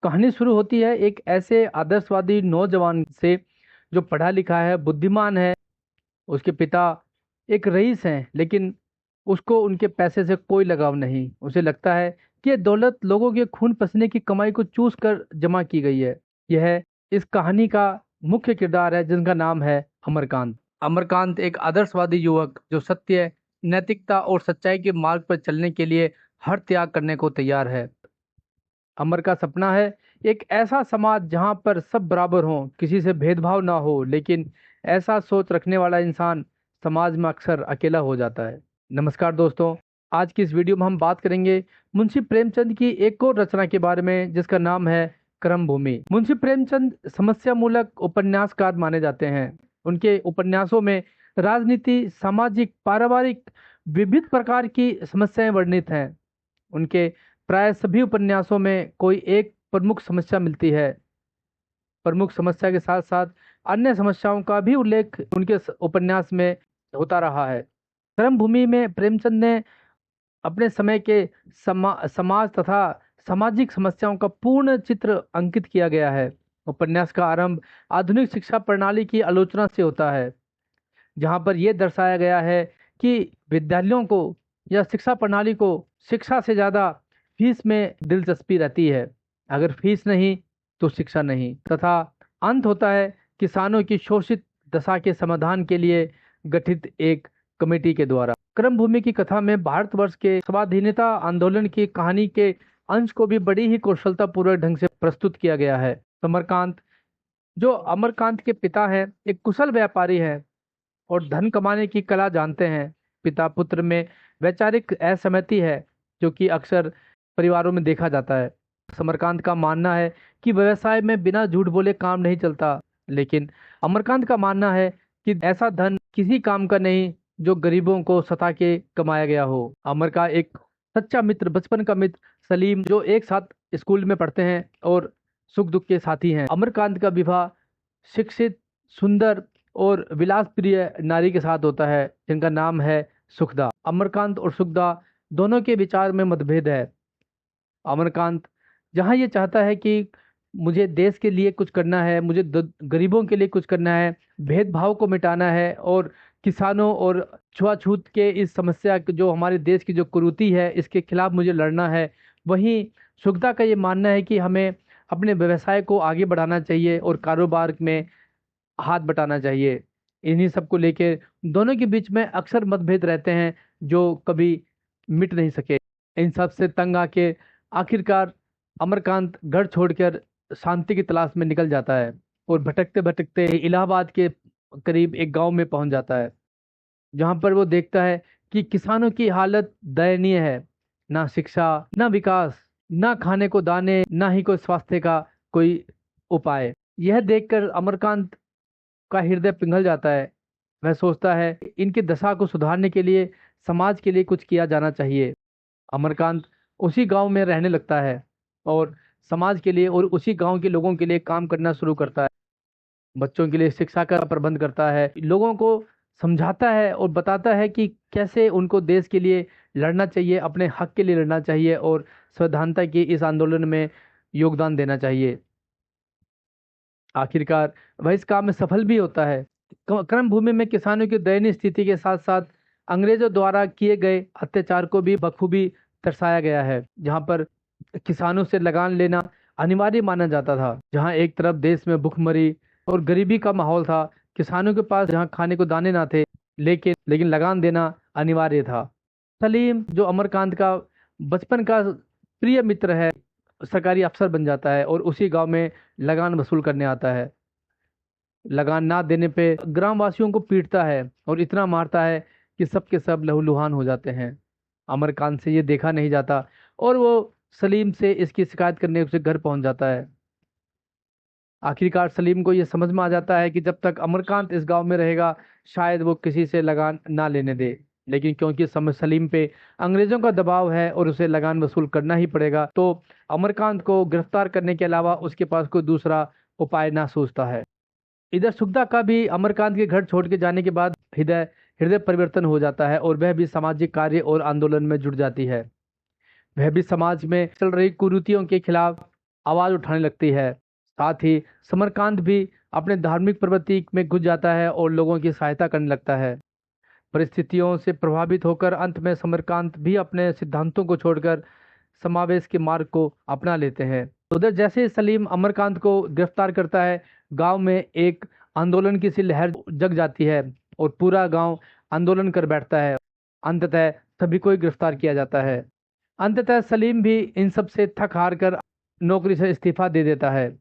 कहानी शुरू होती है एक ऐसे आदर्शवादी नौजवान से जो पढ़ा लिखा है, बुद्धिमान है। उसके पिता एक रईस हैं, लेकिन उसको उनके पैसे से कोई लगाव नहीं। उसे लगता है कि ये दौलत लोगों के खून पसीने की कमाई को चूस कर जमा की गई है। यह इस कहानी का मुख्य किरदार है, जिनका नाम है अमरकांत। अमरकांत एक आदर्शवादी युवक जो सत्य, नैतिकता और सच्चाई के मार्ग पर चलने के लिए हर त्याग करने को तैयार है। अमर का सपना है एक ऐसा समाज जहां पर सब बराबर हों, किसी से भेदभाव ना हो। लेकिन ऐसा सोच रखने वाला इंसान समाज में अक्सर अकेला हो जाता है। नमस्कार दोस्तों, आज की इस वीडियो में हम बात करेंगे मुंशी प्रेमचंद की एक और रचना के बारे में, जिसका नाम है क्रम भूमि। मुंशी प्रेमचंद समस्या मूलक उपन्यासकार माने जाते हैं। उनके उपन्यासों में राजनीति, सामाजिक, पारिवारिक विविध प्रकार की समस्याएं वर्णित हैं। उनके प्राय सभी उपन्यासों में कोई एक प्रमुख समस्या मिलती है। प्रमुख समस्या के साथ साथ अन्य समस्याओं का भी उल्लेख उनके उपन्यास में होता रहा है। कर्म भूमि में प्रेमचंद ने अपने समय के समाज तथा सामाजिक समस्याओं का पूर्ण चित्र अंकित किया गया है। उपन्यास का आरंभ आधुनिक शिक्षा प्रणाली की आलोचना से होता है, जहां पर यह दर्शाया गया है कि विद्यालयों को या शिक्षा प्रणाली को शिक्षा से ज़्यादा फीस में दिलचस्पी रहती है। अगर फीस नहीं तो शिक्षा नहीं। तथा अंत होता है किसानों की शोषित दशा के समाधान के लिए गठित एक कमेटी के द्वारा। क्रम भूमि की कथा में भारतवर्ष के स्वाधीनता आंदोलन की कहानी के अंश को भी बड़ी ही कुशलतापूर्वक ढंग से प्रस्तुत किया गया है। अमरकांत, जो अमरकांत के पिता हैं, एक कुशल व्यापारी हैं और धन कमाने की कला जानते हैं। पिता पुत्र में वैचारिक असहमति है, जो कि अक्सर परिवारों में देखा जाता है। अमरकांत का मानना है कि व्यवसाय में बिना झूठ बोले काम नहीं चलता, लेकिन अमरकांत का मानना है कि ऐसा धन किसी काम का नहीं जो गरीबों को सता के कमाया गया हो। अमर का एक सच्चा मित्र, बचपन का मित्र सलीम, जो एक साथ स्कूल में पढ़ते हैं और सुख दुख के साथी हैं। अमरकांत का विवाह शिक्षित, सुंदर और विलास प्रिय नारी के साथ होता है, जिनका नाम है सुखदा। अमरकांत और सुखदा दोनों के विचार में मतभेद है। अमरकांत जहाँ ये चाहता है कि मुझे देश के लिए कुछ करना है, मुझे गरीबों के लिए कुछ करना है, भेदभाव को मिटाना है और किसानों और छुआछूत के इस समस्या जो हमारे देश की जो कुरीति है, इसके खिलाफ मुझे लड़ना है। वहीं सुखदा का ये मानना है कि हमें अपने व्यवसाय को आगे बढ़ाना चाहिए और कारोबार में हाथ बटाना चाहिए। इन्हीं सब को लेके दोनों के बीच में अक्सर मतभेद रहते हैं, जो कभी मिट नहीं सके। इन सब से तंग आके आखिरकार अमरकांत घर छोड़कर शांति की तलाश में निकल जाता है और भटकते भटकते इलाहाबाद के करीब एक गांव में पहुंच जाता है, जहां पर वो देखता है कि किसानों की हालत दयनीय है। ना शिक्षा, ना विकास, ना खाने को दाने, ना ही कोई स्वास्थ्य का कोई उपाय। यह देखकर अमरकांत का हृदय पिघल जाता है। वह सोचता है इनकी दशा को सुधारने के लिए समाज के लिए कुछ किया जाना चाहिए। अमरकांत उसी गांव में रहने लगता है और समाज के लिए और उसी गांव के लोगों के लिए काम करना शुरू करता है। बच्चों के लिए शिक्षा का प्रबंध करता है, लोगों को समझाता है और बताता है कि कैसे उनको देश के लिए लड़ना चाहिए, अपने हक के लिए लड़ना चाहिए और स्वतंत्रता के इस आंदोलन में योगदान देना चाहिए। आखिरकार वह इस काम में सफल भी होता है। क्रम भूमि में किसानों की दयनीय स्थिति के साथ साथ अंग्रेजों द्वारा किए गए अत्याचार को भी बखूबी दर्शाया गया है, जहां पर किसानों से लगान लेना अनिवार्य माना जाता था। जहां एक तरफ देश में भुखमरी और गरीबी का माहौल था, किसानों के पास जहां खाने को दाने ना थे, लेकिन लगान देना अनिवार्य था। सलीम, जो अमरकांत का बचपन का प्रिय मित्र है, सरकारी अफसर बन जाता है और उसी गांव में लगान वसूल करने आता है। लगान ना देने पे ग्रामवासियों को पीटता है और इतना मारता है कि सब के सब लहूलुहान हो जाते हैं। अमरकांत से ये देखा नहीं जाता और वो सलीम से इसकी शिकायत करने उसे घर पहुंच जाता है। आखिरकार सलीम को ये समझ में आ जाता है कि जब तक अमरकांत इस गांव में रहेगा, शायद वो किसी से लगान ना लेने दे। लेकिन क्योंकि सलीम पे अंग्रेजों का दबाव है और उसे लगान वसूल करना ही पड़ेगा, तो अमरकांत को गिरफ्तार करने के अलावा उसके पास कोई दूसरा उपाय ना सोचता है। इधर सुखदा का भी अमरकांत के घर छोड़ के जाने के बाद हृदय हृदय परिवर्तन हो जाता है और वह भी सामाजिक कार्य और आंदोलन में जुट जाती है। वह भी समाज में चल रही कुरीतियों के खिलाफ आवाज़ उठाने लगती है। साथ ही समरकांत भी अपने धार्मिक प्रवृत्ति में घुस जाता है और लोगों की सहायता करने लगता है। परिस्थितियों से प्रभावित होकर अंत में समरकांत भी अपने सिद्धांतों को छोड़कर समावेश के मार्ग को अपना लेते हैं। उधर जैसे ही सलीम अमरकांत को गिरफ्तार करता है, गांव में एक आंदोलन की सी लहर जग जाती है और पूरा गांव आंदोलन कर बैठता है। अंततः सभी को ही गिरफ्तार किया जाता है। अंततः सलीम भी इन सब से थक हार कर नौकरी से इस्तीफा दे देता है।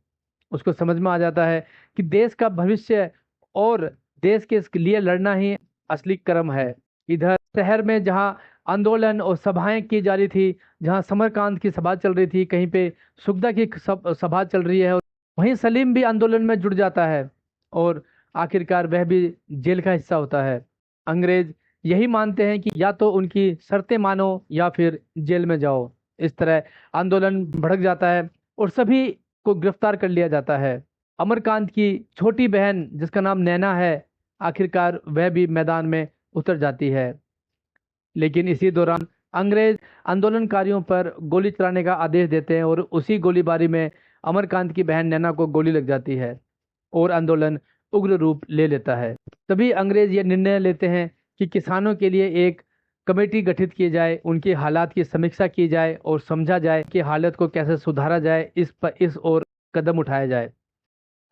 उसको समझ में आ जाता है कि देश का भविष्य और देश के लिए लड़ना ही असली कर्म है। इधर शहर में जहाँ आंदोलन और सभाएं की जा रही थी, जहाँ समरकांत की सभा चल रही थी, कहीं पे सुखदा की सभा चल रही है, और वहीं सलीम भी आंदोलन में जुड़ जाता है और आखिरकार वह भी जेल का हिस्सा होता है। अंग्रेज यही मानते हैं कि या तो उनकी शर्तें मानो या फिर जेल में जाओ। इस तरह आंदोलन भड़क जाता है और सभी को गिरफ्तार कर लिया जाता है। अमरकांत की छोटी बहन जिसका नाम नैना है, आखिरकार वह भी मैदान में उतर जाती है। लेकिन इसी दौरान अंग्रेज आंदोलनकारियों पर गोली चलाने का आदेश देते हैं और उसी गोलीबारी में अमरकांत की बहन नैना को गोली लग जाती है और आंदोलन उग्र रूप ले लेता है। तभी अंग्रेज ये निर्णय लेते हैं कि किसानों के लिए एक कमेटी गठित की जाए, उनकी हालात की समीक्षा की जाए और समझा जाए कि हालत को कैसे सुधारा जाए, इस ओर कदम उठाया जाए।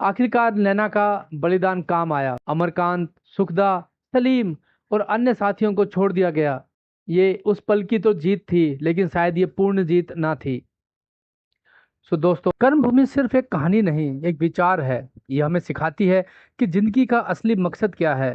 आखिरकार नैना का बलिदान काम आया। अमरकांत, सुखदा, सलीम और अन्य साथियों को छोड़ दिया गया। ये उस पल की तो जीत थी, लेकिन शायद ये पूर्ण जीत ना थी। सो दोस्तों, कर्मभूमि सिर्फ एक कहानी नहीं, एक विचार है। ये हमें सिखाती है कि जिंदगी का असली मकसद क्या है।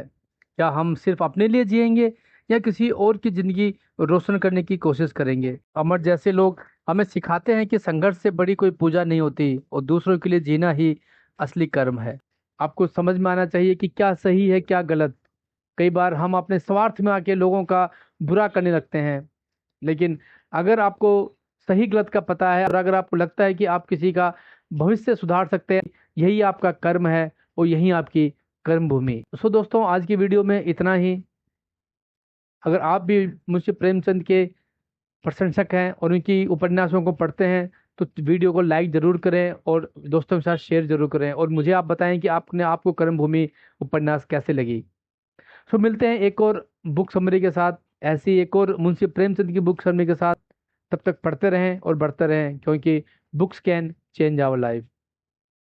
क्या हम सिर्फ अपने लिए जिएंगे या किसी और की जिंदगी रोशन करने की कोशिश करेंगे। अमर जैसे लोग हमें सिखाते हैं कि संघर्ष से बड़ी कोई पूजा नहीं होती और दूसरों के लिए जीना ही असली कर्म है। आपको समझ में आना चाहिए कि क्या सही है क्या गलत। कई बार हम अपने स्वार्थ में आके लोगों का बुरा करने लगते हैं, लेकिन अगर आपको सही गलत का पता है और अगर आपको लगता है कि आप किसी का भविष्य सुधार सकते हैं, यही आपका कर्म है और यही आपकी कर्म भूमि। सो दोस्तों, आज की वीडियो में इतना ही। अगर आप भी मुंशी प्रेमचंद के प्रशंसक हैं और उनकी उपन्यासों को पढ़ते हैं तो वीडियो को लाइक ज़रूर करें और दोस्तों के साथ शेयर ज़रूर करें और मुझे आप बताएं कि आपको कर्म भूमि उपन्यास कैसे लगी। सो मिलते हैं एक और बुक समरी के साथ, ऐसी एक और मुंशी प्रेमचंद की बुक समरी के साथ। तब तक पढ़ते रहें और बढ़ते रहें, क्योंकि books can change our life.